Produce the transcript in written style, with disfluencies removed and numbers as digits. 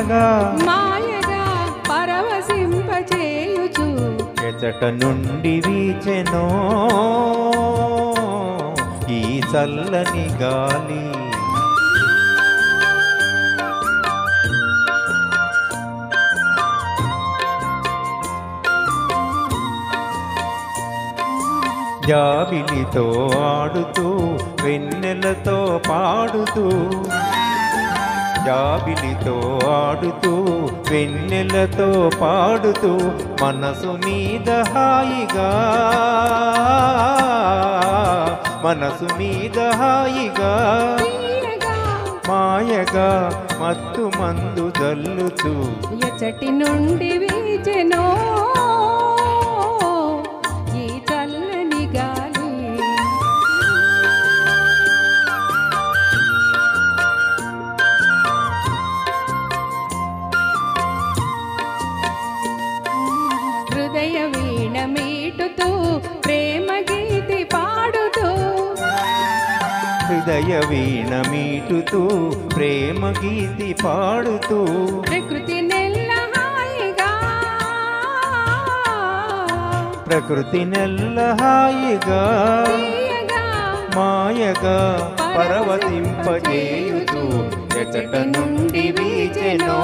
మాయగా మాయగా పరవశింపచేయుచు ఎచట నుండి వీచెనో ఈ చల్లని గాలి. జాబిలితో ఆడుతూ వెన్నెలతో పాడుతూ జాబిలితో ఆడుతూ వెన్నెలతో పాడుతూ మనసు మీద హాయిగా మనసు మీద హాయిగా మాయగా మత్తు మందు జల్లుతూ ఎచటి నుండి వీచెనో ఈ చల్లని గాలి. హృదయ వీణ మీటుతూ ప్రేమ గీతి పాడుతూ హృదయ వీణ మీటుతూ ప్రేమ గీతి పాడుతూ ప్రకృతి నెల్ల హాయిగా ప్రకృతి నెల్ల హాయిగా మాయగా పరవశింపజేయుతూ ఎచట నుండి వీచెనో